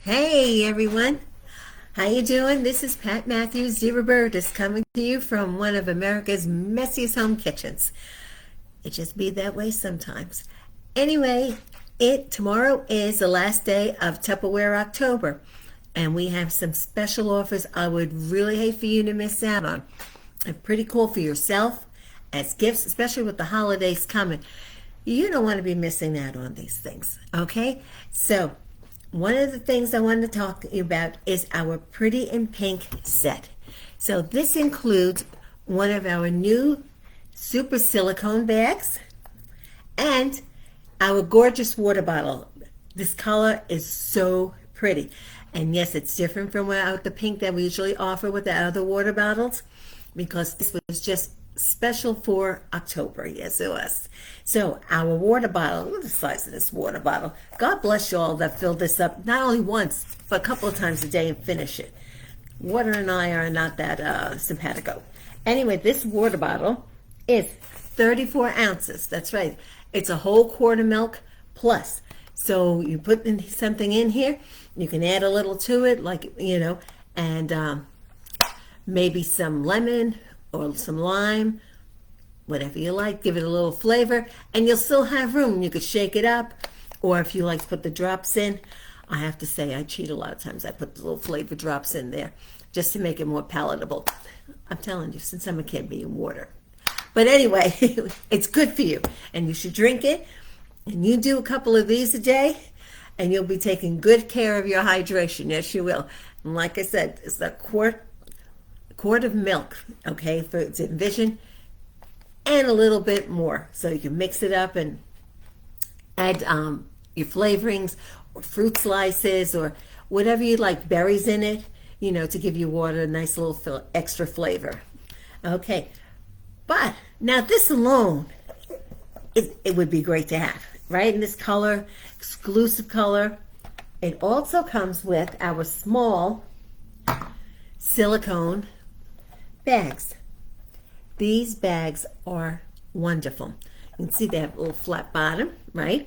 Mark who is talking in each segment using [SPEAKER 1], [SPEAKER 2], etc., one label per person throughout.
[SPEAKER 1] Hey everyone, how you doing? This is Pat Matthews, deRobertis, coming to you from one of America's messiest home kitchens. It just be that way sometimes. Anyway, tomorrow is the last day of Tupperware October, and we have some special offers I would really hate for you to miss out on. And pretty cool for yourself as gifts, especially with the holidays coming. You don't want to be missing out on these things, okay? So one of the things I want to talk to you about is our Pretty in Pink set. So this includes one of our new super silicone bags and our gorgeous water bottle. This color is so pretty. And yes, it's different from the pink that we usually offer with the other water bottles because this was just special for October. Yes, it was. So our water bottle, look at the size of this water bottle. God bless you all that filled this up not only once, but a couple of times a day and finish it. Water and I are not that simpatico. Anyway, this water bottle is 34 ounces. That's right. It's a whole quart of milk plus. So you put something in here, you can add a little to it, and maybe some lemon or some lime, whatever you like. Give it a little flavor, and you'll still have room. You could shake it up, or if you like to put the drops in, I have to say I cheat a lot of times. I put the little flavor drops in there just to make it more palatable. I'm telling you, since I'm a kid, being water. But anyway, it's good for you, and you should drink it. And you do a couple of these a day, and you'll be taking good care of your hydration. Yes, you will. And like I said, it's a quart of milk, okay, for its envision, and a little bit more. So you can mix it up and add your flavorings or fruit slices or whatever you like, berries in it, to give your water a nice little extra flavor. Okay, but now this alone, it would be great to have, right? In this color, exclusive color. It also comes with our small silicone bags. These bags are wonderful. You can see they have a little flat bottom, right?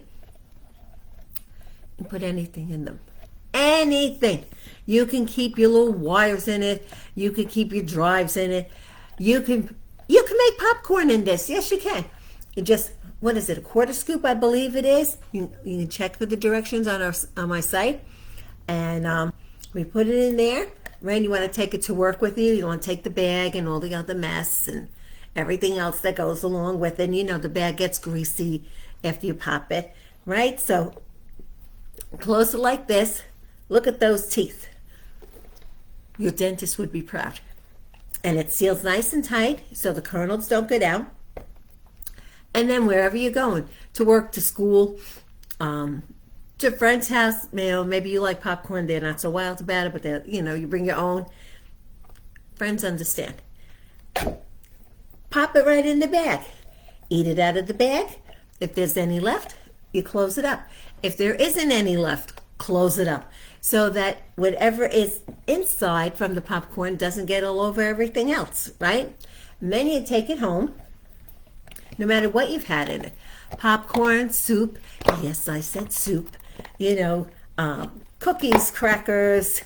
[SPEAKER 1] You can put anything in them. Anything. You can keep your little wires in it. You can keep your drives in it. You can make popcorn in this. Yes, you can. You just, what is it, a quarter scoop, I believe it is. You can check for the directions on my site. And we put it in there. Right, you want to take it to work with you. You don't want to take the bag and all the other mess and everything else that goes along with it. And the bag gets greasy after you pop it, right? So close it like this. Look at those teeth. Your dentist would be proud. And it seals nice and tight so the kernels don't get out. And then wherever you're going, to work, to school, to a friend's house, maybe you like popcorn, they're not so wild about it, but you bring your own. Friends understand. Pop it right in the bag. Eat it out of the bag. If there's any left, you close it up. If there isn't any left, close it up so that whatever is inside from the popcorn doesn't get all over everything else, right? And then you take it home, no matter what you've had in it. Popcorn, soup, yes, I said soup, cookies, crackers,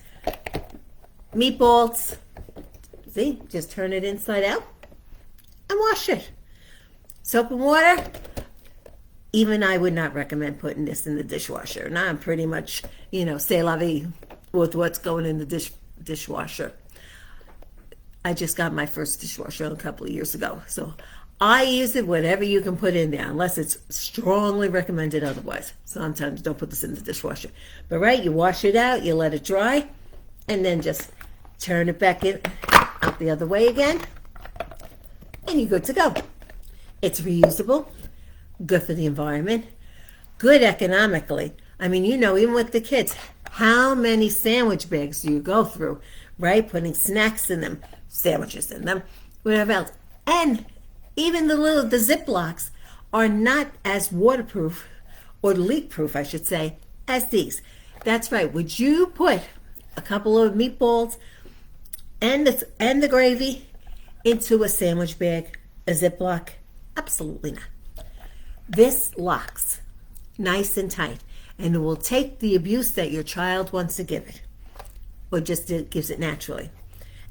[SPEAKER 1] meatballs. See, just turn it inside out and wash it. Soap and water. Even I would not recommend putting this in the dishwasher. Now I'm pretty much, c'est la vie with what's going in the dishwasher. I just got my first dishwasher a couple of years ago, so I use it whatever you can put in there, unless it's strongly recommended otherwise. Sometimes don't put this in the dishwasher. But right, you wash it out, you let it dry, and then just turn it back out the other way again, and you're good to go. It's reusable, good for the environment, good economically. I mean, even with the kids, how many sandwich bags do you go through, right? Putting snacks in them, sandwiches in them, whatever else. And even the Ziplocs are not as waterproof, or leak-proof, I should say, as these. That's right. Would you put a couple of meatballs and the gravy into a sandwich bag, a Ziploc? Absolutely not. This locks nice and tight. and it will take the abuse that your child wants to give it, or just gives it naturally.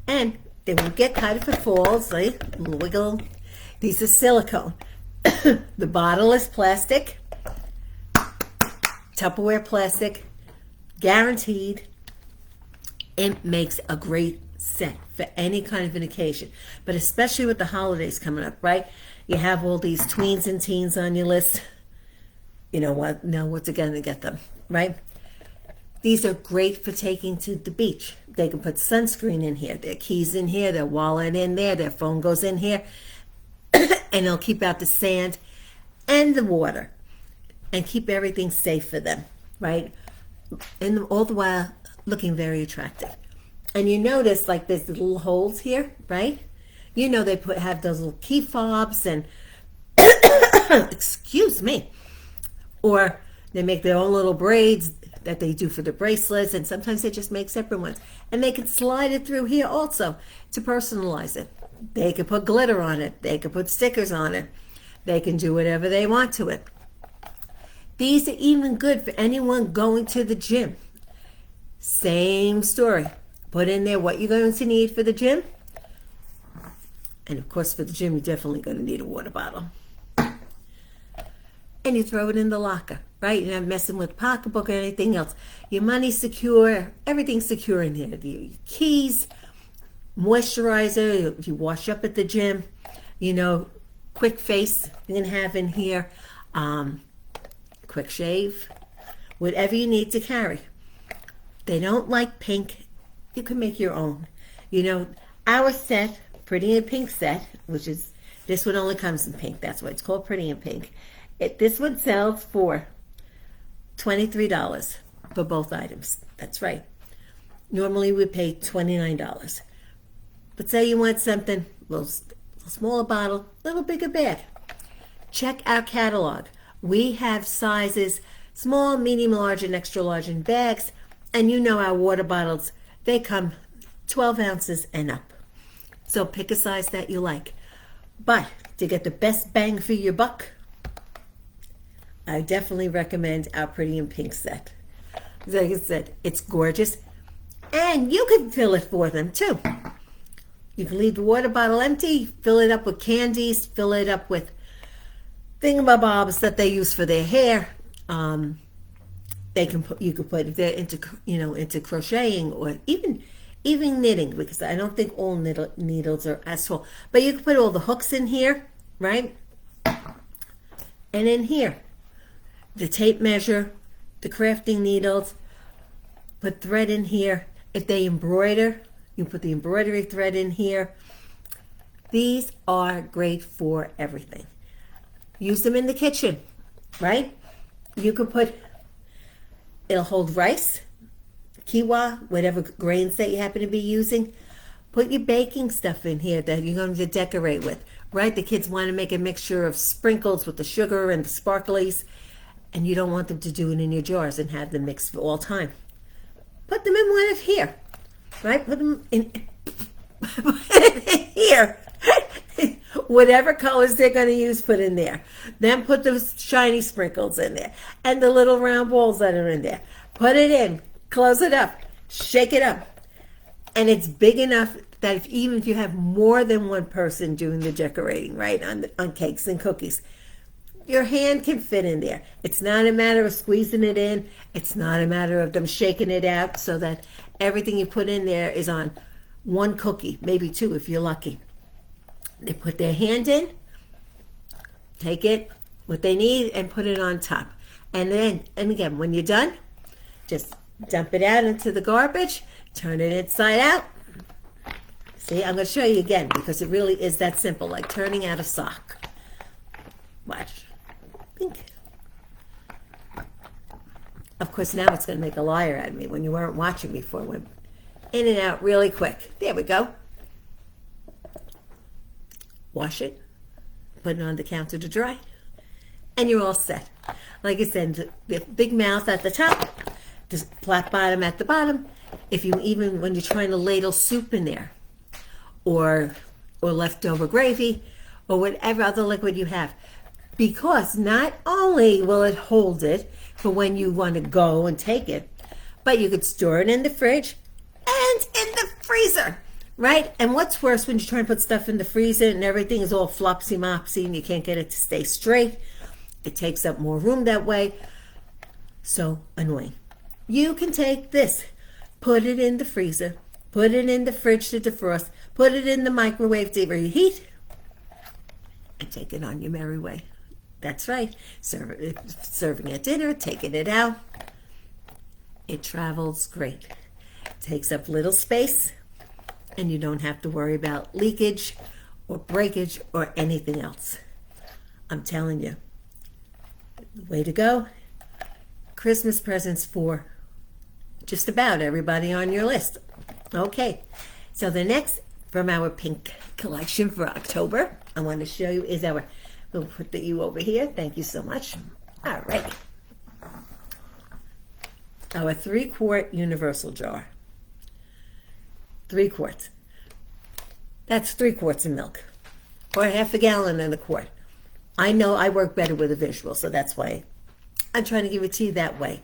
[SPEAKER 1] And they won't get cut if it falls, like wiggle. These are silicone. The bottle is plastic, Tupperware plastic, guaranteed. It makes a great set for any kind of an occasion, but especially with the holidays coming up, right? You have all these tweens and teens on your list. You know what? Know what's going to get them, right? These are great for taking to the beach. They can put sunscreen in here, their keys in here, their wallet in there, their phone goes in here, and it'll keep out the sand and the water and keep everything safe for them, right? And all the while looking very attractive. And you notice like there's little holes here, right? You know they have those little key fobs and excuse me, or they make their own little braids that they do for the bracelets, and sometimes they just make separate ones, and they can slide it through here also to personalize it. They can put glitter on it, they can put stickers on it, they can do whatever they want to it. These are even good for anyone going to the gym. Same story. Put in there what you're going to need for the gym, and of course for the gym you're definitely going to need a water bottle. And you throw it in the locker, right? You're not messing with pocketbook or anything else. Your money's secure. Everything's secure in here. Your keys, moisturizer, if you wash up at the gym, you know, quick face you can have in here, quick shave, whatever you need to carry. They don't like pink. You can make your own. You know, our set, Pretty in Pink set, which is, this one only comes in pink. That's why it's called Pretty in Pink. This one sells for $23 for both items. That's right. Normally we pay $29. But say you want something, a little smaller bottle, a little bigger bag. Check our catalog. We have sizes small, medium, large, and extra large in bags. And you know our water bottles, they come 12 ounces and up. So pick a size that you like. But to get the best bang for your buck, I definitely recommend our Pretty in Pink set. Like I said, it's gorgeous. And you can fill it for them too. You can leave the water bottle empty, fill it up with candies, fill it up with thingamabobs that they use for their hair. They can put, you could put, if they're into, into crocheting or even knitting, because I don't think all needles are as full. But you can put all the hooks in here, right? And in here, the tape measure, the crafting needles, put thread in here. If they embroider, you put the embroidery thread in here. These are great for everything. Use them in the kitchen, right? You could put, it'll hold rice, quinoa, whatever grains that you happen to be using. Put your baking stuff in here that you're going to decorate with, right? The kids want to make a mixture of sprinkles with the sugar and the sparklies, and you don't want them to do it in your jars and have them mixed for all time. Put them in one of here, right? Put them in here. Whatever colors they're going to use, put in there. Then put the shiny sprinkles in there and the little round balls that are in there. Put it in, close it up, shake it up. And it's big enough that even if you have more than one person doing the decorating, right, on cakes and cookies, your hand can fit in there. It's not a matter of squeezing it in. It's not a matter of them shaking it out so that everything you put in there is on one cookie, maybe two if you're lucky. They put their hand in, take it, what they need, and put it on top. And then, and again, when you're done, just dump it out into the garbage, turn it inside out. See, I'm going to show you again because it really is that simple, like turning out a sock. Watch. Pink. Of course, now it's going to make a liar out of me when you weren't watching before. Went in and out really quick. There we go. Wash it, put it on the counter to dry, and you're all set. Like I said, the big mouth at the top, the flat bottom at the bottom. If you even, when you're trying to ladle soup in there, or leftover gravy, or whatever other liquid you have, because not only will it hold it for when you want to go and take it. But you could store it in the fridge and in the freezer, right? And what's worse when you try and put stuff in the freezer and everything is all flopsy-mopsy and you can't get it to stay straight. It takes up more room that way. So annoying. You can take this, put it in the freezer, put it in the fridge to defrost, put it in the microwave to reheat, and take it on your merry way. That's right. Serving at dinner, taking it out. It travels great. Takes up little space, and you don't have to worry about leakage or breakage or anything else. I'm telling you, way to go. Christmas presents for just about everybody on your list. Okay, so the next from our pink collection for October, I want to show you is our, we'll put you over here. Thank you so much. All right. Our 3-quart universal jar. 3 quarts. That's 3 quarts of milk, or half a gallon in a quart. I know I work better with a visual, so that's why I'm trying to give it to you that way.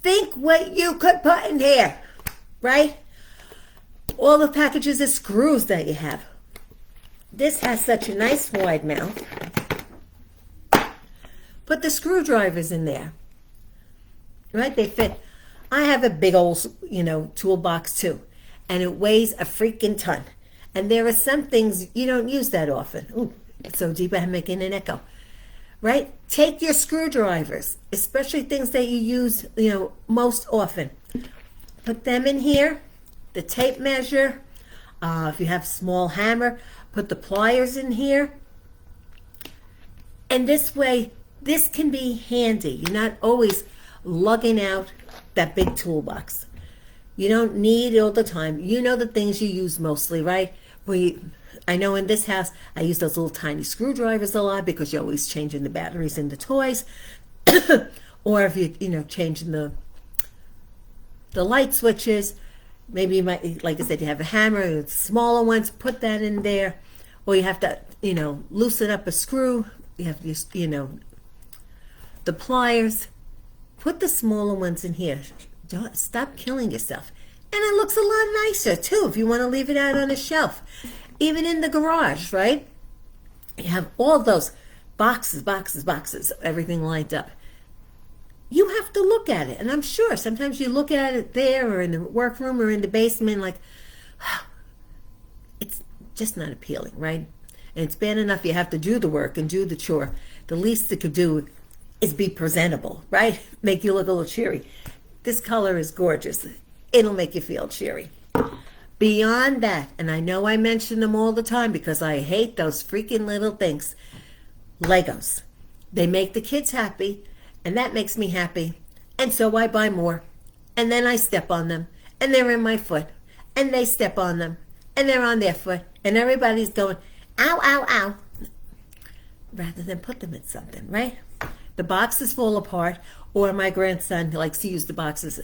[SPEAKER 1] Think what you could put in here, right? All the packages of screws that you have. This has such a nice wide mouth. Put the screwdrivers in there, right? They fit. I have a big old, toolbox too, and it weighs a freaking ton. And there are some things you don't use that often. Ooh, it's so deep I'm making an echo. Right? Take your screwdrivers, especially things that you use, most often. Put them in here. The tape measure. If you have a small hammer, put the pliers in here. And this way, this can be handy. You're not always lugging out that big toolbox. You don't need it all the time. You know the things you use mostly, right? I know in this house, I use those little tiny screwdrivers a lot because you're always changing the batteries in the toys. Or if you're changing the light switches, maybe you might, like I said, you have a hammer, smaller ones, put that in there. Or you have to, loosen up a screw. You have to, the pliers. Put the smaller ones in here. Stop killing yourself. And it looks a lot nicer, too, if you want to leave it out on a shelf. Even in the garage, right? You have all those boxes, everything lined up. You have to look at it. And I'm sure sometimes you look at it there or in the workroom or in the basement like, it's just not appealing, right? And it's bad enough you have to do the work and do the chore. The least it could do is be presentable, right? Make you look a little cheery. This color is gorgeous. It'll make you feel cheery. Beyond that, and I know I mention them all the time because I hate those freaking little things, Legos. They make the kids happy, and that makes me happy. And so I buy more. And then I step on them, and they're in my foot. And they step on them, and they're on their foot. And everybody's going, ow, ow, ow. Rather than put them in something, right? The boxes fall apart, or my grandson likes to use the boxes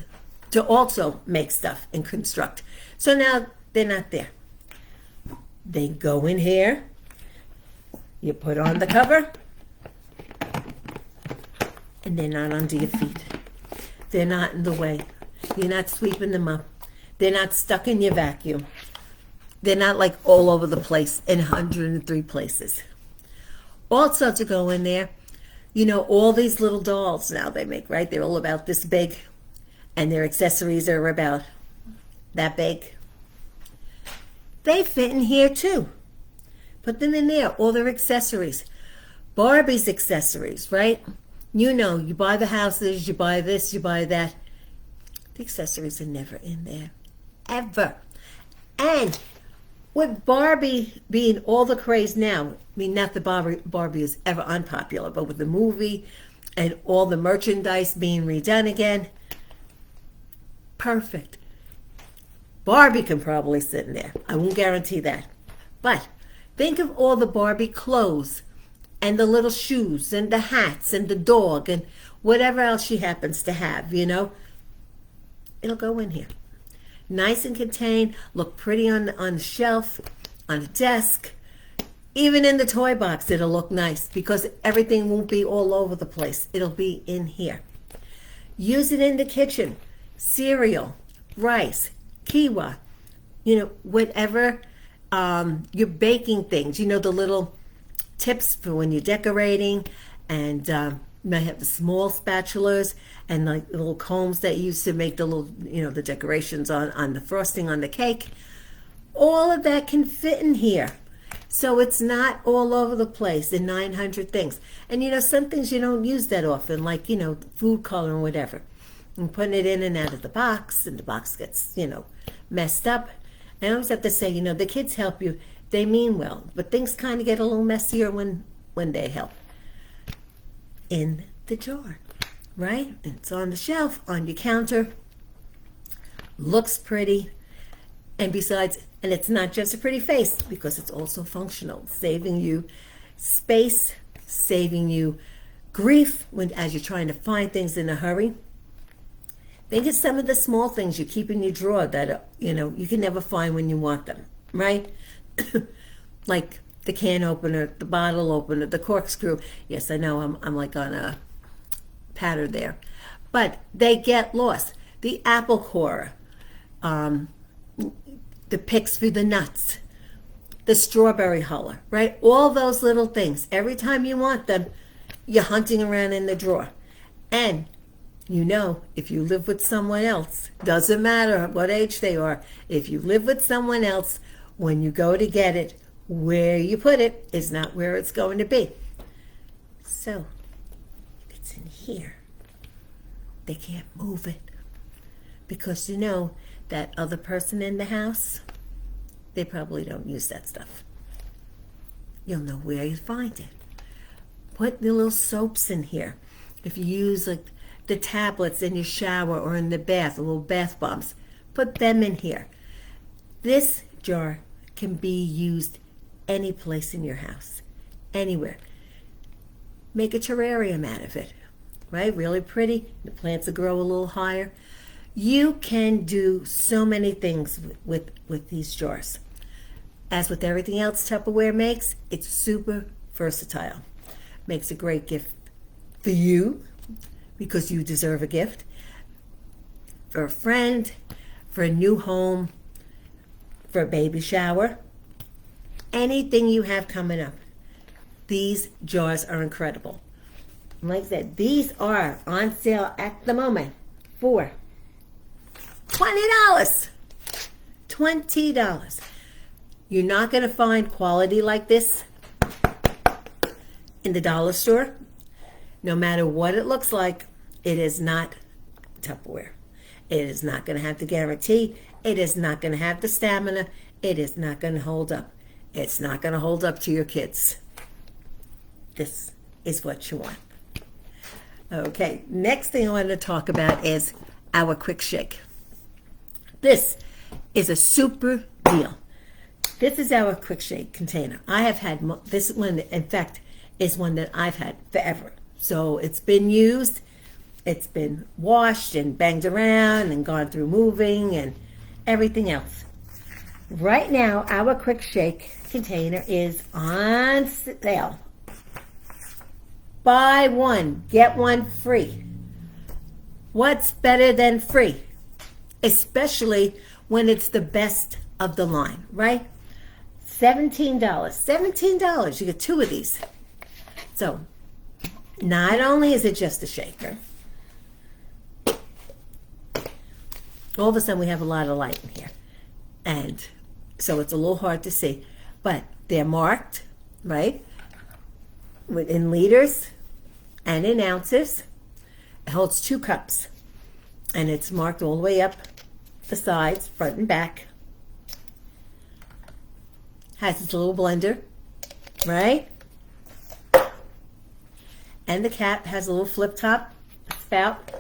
[SPEAKER 1] to also make stuff and construct. So now they're not there. They go in here. You put on the cover, and they're not under your feet. They're not in the way. You're not sweeping them up. They're not stuck in your vacuum. They're not like all over the place in 103 places. Also to go in there, all these little dolls now they make, right? They're all about this big, and their accessories are about that big. They fit in here too. Put them in there, all their accessories. Barbie's accessories, right? You buy the houses, you buy this, you buy that. The accessories are never in there, ever. And with Barbie being all the craze now, not that Barbie is ever unpopular, but with the movie and all the merchandise being redone again, perfect. Barbie can probably sit in there. I won't guarantee that. But think of all the Barbie clothes and the little shoes and the hats and the dog and whatever else she happens to have, It'll go in here. Nice and contained, look pretty on the shelf, on the desk. Even in the toy box, it'll look nice because everything won't be all over the place. It'll be in here. Use it in the kitchen. Cereal, rice, quinoa, whatever you're baking things. The little tips for when you're decorating, and you might have the small spatulas and like the little combs that you use to make the little, the decorations on the frosting on the cake. All of that can fit in here. So it's not all over the place in 900 things. And some things you don't use that often, like, food color and whatever. And putting it in and out of the box, and the box gets, messed up. And I always have to say, the kids help you. They mean well, but things kind of get a little messier when they help. In the jar, right? It's on the shelf, on your counter. Looks pretty. And besides, and it's not just a pretty face, because it's also functional, saving you space, saving you grief as you're trying to find things in a hurry. Think of some of the small things you keep in your drawer that, you can never find when you want them, right? Like the can opener, the bottle opener, the corkscrew. Yes, I know I'm like on a pattern there. But they get lost. The apple corer, the picks for the nuts, the strawberry huller, right? All those little things. Every time you want them, you're hunting around in the drawer. And if you live with someone else, doesn't matter what age they are, if you live with someone else, when you go to get it, where you put it is not where it's going to be. So, if it's in here, they can't move it. Because that other person in the house, they probably don't use that stuff. You'll know where you find it. Put the little soaps in here. If you use like the tablets in your shower or in the bath, the little bath bombs, put them in here. This jar can be used any place in your house, anywhere. Make a terrarium out of it, right? Really pretty. The plants will grow a little higher. You can do so many things with these jars. As with everything else Tupperware makes, it's super versatile. Makes a great gift for you, because you deserve a gift, for a friend, for a new home, for a baby shower, anything you have coming up. These jars are incredible. Like I said, these are on sale at the moment for $20. $20. You're not going to find quality like this in the dollar store. No matter what it looks like, it is not Tupperware. It is not going to have the guarantee. It is not going to have the stamina. It is not going to hold up. It's not going to hold up to your kids. This is what you want. Okay, next thing I want to talk about is our quick shake. This is a super deal. This is our quick shake container. I have had this one, in fact, is one that I've had forever. So it's been used, it's been washed and banged around and gone through moving and everything else. Right now, our quick shake container is on sale. Buy one, get one free. What's better than free? Especially when it's the best of the line, right? $17. $17. You get two of these. So, not only is it just a shaker, all of a sudden we have a lot of light in here. And so it's a little hard to see. But they're marked, right? In liters and in ounces. It holds 2 cups. And it's marked all the way up the sides, front and back. Has its little blender, right? And the cap has a little flip top spout.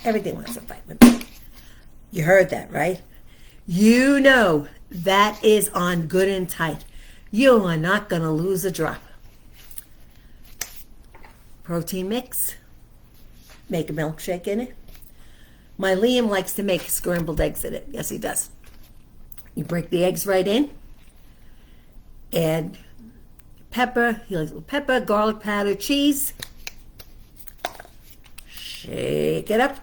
[SPEAKER 1] Everything wants to fight with me. You heard that, right? You know that is on good and tight. You are not going to lose a drop. Protein mix. Make a milkshake in it. My Liam likes to make scrambled eggs in it. Yes, he does. You break the eggs right in. Add pepper. He likes a little pepper, garlic powder, cheese. Shake it up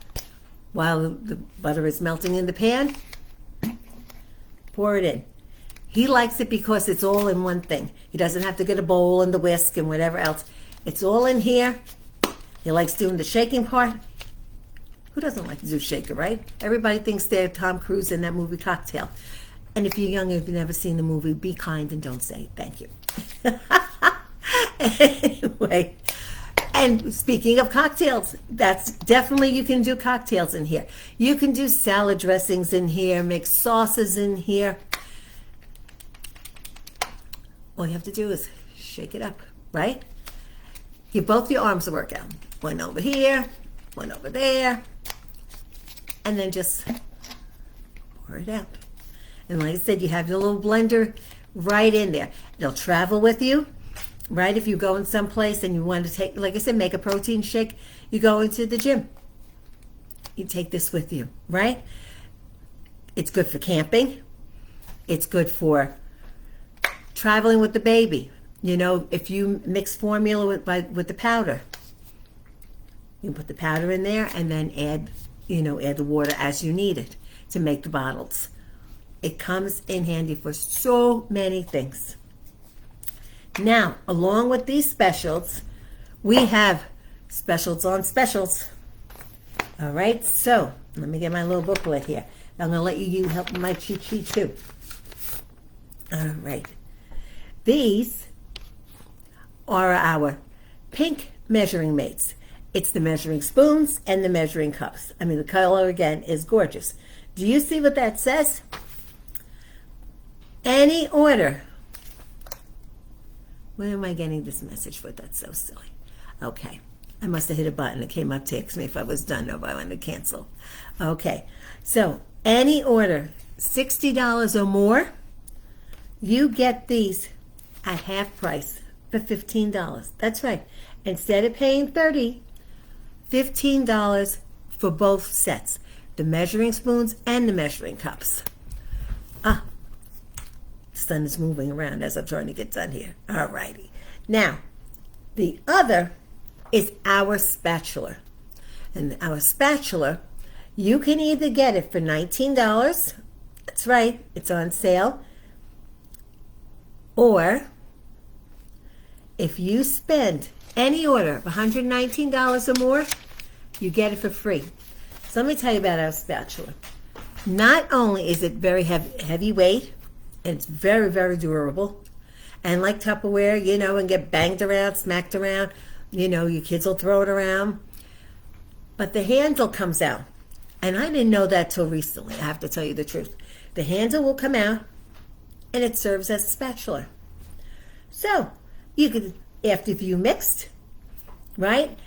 [SPEAKER 1] while the butter is melting in the pan. Pour it in. He likes it because it's all in one thing. He doesn't have to get a bowl and the whisk and whatever else. It's all in here. He likes doing the shaking part. Who doesn't like to do shaker, right? Everybody thinks they're Tom Cruise in that movie Cocktail. And if you're young and you've never seen the movie, be kind and don't say thank you. Anyway, and speaking of cocktails, that's definitely, you can do cocktails in here. You can do salad dressings in here, make sauces in here. All you have to do is shake it up, right? Give both your arms a workout. One over here, one over there. And then just pour it out. And like I said, you have your little blender right in there. It'll travel with you, right? If you go in someplace and you want to take, like I said, make a protein shake, you go into the gym. You take this with you, right? It's good for camping. It's good for traveling with the baby. You know, if you mix formula with the powder, you can put the powder in there and then add the water as you need it to make the bottles. It comes in handy for so many things. Now, along with these specials, we have specials on specials. All right, so let me get my little booklet here. I'm going to let you help with my cheat sheet too. All right. These are our pink measuring mates. It's the measuring spoons and the measuring cups. I mean, the color, again, is gorgeous. Do you see what that says? Any order. Where am I getting this message for? That's so silly. Okay. I must have hit a button. It came up, text me if I was done or if I wanted to cancel. Okay. So, any order, $60 or more, you get these at half price for $15. That's right. Instead of paying $30, $15 for both sets, the measuring spoons and the measuring cups. The sun is moving around as I'm trying to get done here. All righty. Now, the other is our spatula. And our spatula, you can either get it for $19. That's right. It's on sale. Or if you spend any order of $119 or more, you get it for free. So let me tell you about our spatula. Not only is it very heavy weight, and it's very, very durable, and like Tupperware, and get banged around, smacked around, your kids will throw it around, but the handle comes out. And I didn't know that till recently, I have to tell you the truth. The handle will come out, and it serves as a spatula. So, you could, if you mixed, right,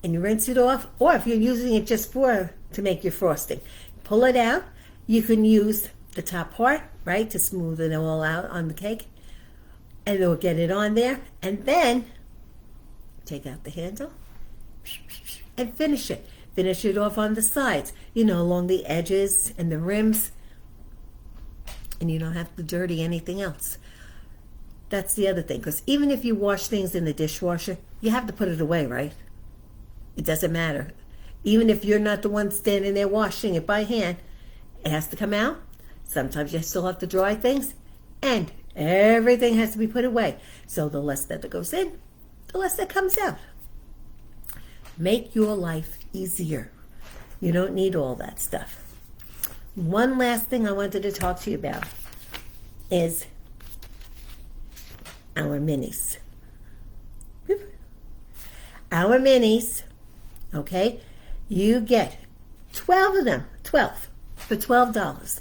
[SPEAKER 1] and you rinse it off, or if you're using it just to make your frosting, pull it out. You can use the top part, right, to smooth it all out on the cake, and it'll get it on there, and then take out the handle and finish it. Finish it off on the sides, along the edges and the rims, and you don't have to dirty anything else. That's the other thing, because even if you wash things in the dishwasher, you have to put it away, right? It doesn't matter. Even if you're not the one standing there washing it by hand, it has to come out. Sometimes you still have to dry things, and everything has to be put away. So the less that goes in, the less that comes out. Make your life easier. You don't need all that stuff. One last thing I wanted to talk to you about is our minis. Our minis, okay, you get 12 of them, 12 for $12.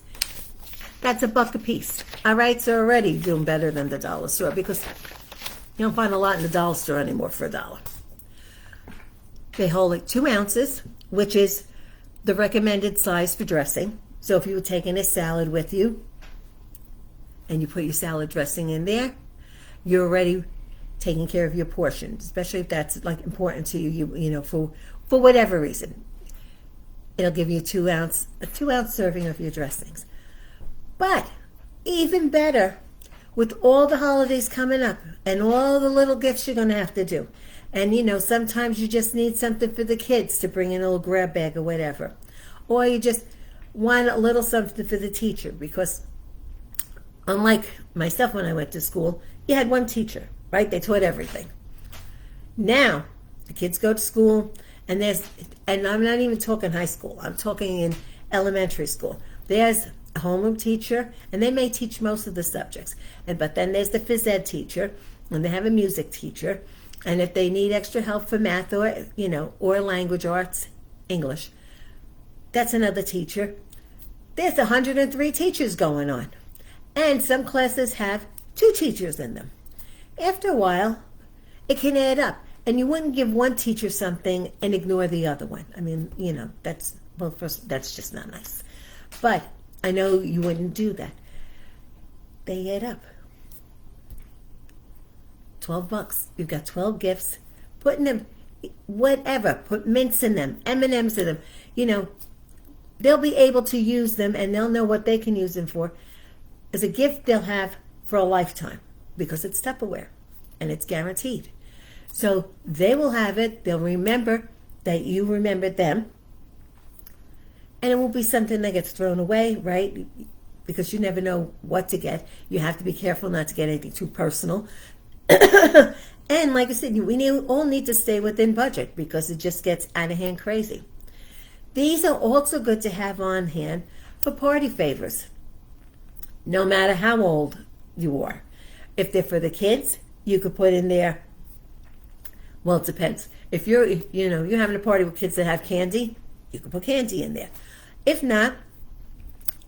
[SPEAKER 1] That's $1 a piece. All right, so already doing better than the dollar store, because you don't find a lot in the dollar store anymore for $1. They hold like 2 ounces, which is the recommended size for dressing. So if you were taking a salad with you and you put your salad dressing in there, you're already taking care of your portion, especially if that's like important to you, for whatever reason. It'll give you a 2 ounce serving of your dressings. But even better, with all the holidays coming up and all the little gifts you're going to have to do. And sometimes you just need something for the kids to bring in a little grab bag or whatever. Or you just want a little something for the teacher, because unlike myself when I went to school, you had one teacher, right? They taught everything. Now, the kids go to school, and I'm not even talking high school. I'm talking in elementary school. There's a homeroom teacher, and they may teach most of the subjects. But then there's the phys ed teacher, and they have a music teacher. And if they need extra help for math or language arts, English, that's another teacher. There's 103 teachers going on. And some classes have 2 teachers in them. After a while, it can add up. And you wouldn't give one teacher something and ignore the other one. I mean, that's just not nice. But I know you wouldn't do that. They add up. $12. You've got 12 gifts. Put in them, whatever. Put mints in them, M&Ms in them. They'll be able to use them, and they'll know what they can use them for. As a gift they'll have for a lifetime, because it's Tupperware and it's guaranteed. So they will have it. They'll remember that you remembered them. And it won't be something that gets thrown away, right? Because you never know what to get. You have to be careful not to get anything too personal. And like I said, we all need to stay within budget, because it just gets out of hand crazy. These are also good to have on hand for party favors, no matter how old you are. If they're for the kids, you could put in there, well, it depends. If you're having a party with kids that have candy, you can put candy in there. If not,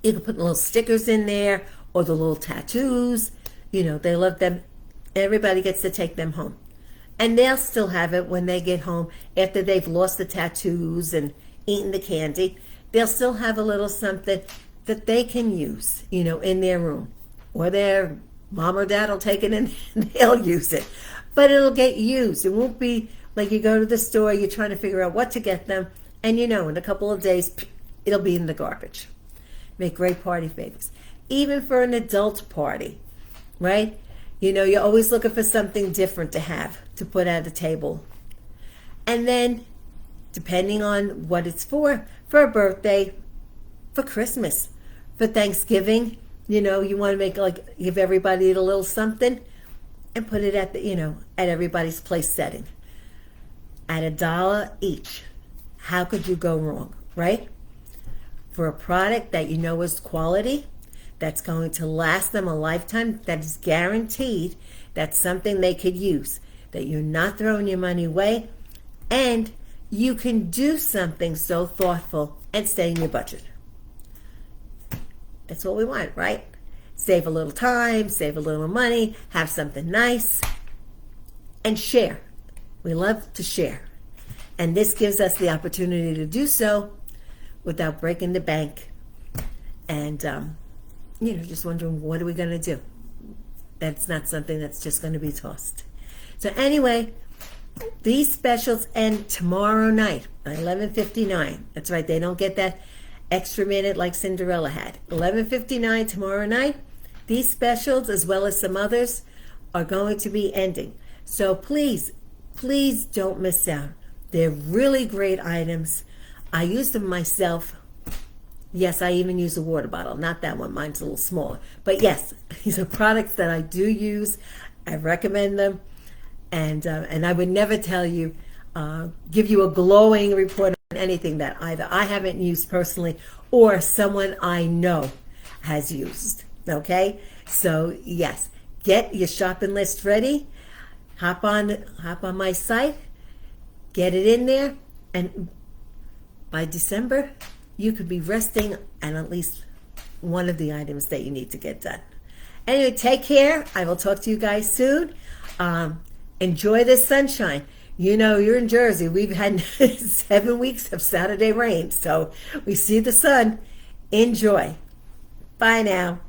[SPEAKER 1] you can put little stickers in there, or the little tattoos. They love them. Everybody gets to take them home. And they'll still have it when they get home, after they've lost the tattoos and eaten the candy. They'll still have a little something that they can use, in their room. Or their mom or dad will take it and they'll use it. But it'll get used. It won't be like you go to the store, you're trying to figure out what to get them, and in a couple of days, it'll be in the garbage. Make great party favors. Even for an adult party, right? You're always looking for something different to have, to put at the table. And then, depending on what it's for a birthday, for Christmas, for Thanksgiving, you want to make, give everybody a little something, and put it at at everybody's place setting. At $1 each. How could you go wrong, right? For a product that is quality, that's going to last them a lifetime, that is guaranteed, that's something they could use, that you're not throwing your money away, and you can do something so thoughtful and stay in your budget. That's what we want, right? Save a little time, save a little money, have something nice, and share. We love to share. And this gives us the opportunity to do so without breaking the bank and, just wondering, what are we going to do? That's not something that's just going to be tossed. So anyway, these specials end tomorrow night at 11:59. That's right, they don't get that extra minute like Cinderella had. 11:59 tomorrow night. These specials, as well as some others, are going to be ending. So please don't miss out. They're really great items. I use them myself. Yes, I even use a water bottle. Not that one. Mine's a little smaller. But yes, these are products that I do use. I recommend them. And I would never give you a glowing report on anything that either I haven't used personally or someone I know has used. Okay? So yes, get your shopping list ready. Hop on my site. Get it in there. And by December, you could be resting on at least one of the items that you need to get done. Anyway, take care. I will talk to you guys soon. Enjoy this sunshine. You're in Jersey. We've had 7 weeks of Saturday rain, so we see the sun. Enjoy. Bye now.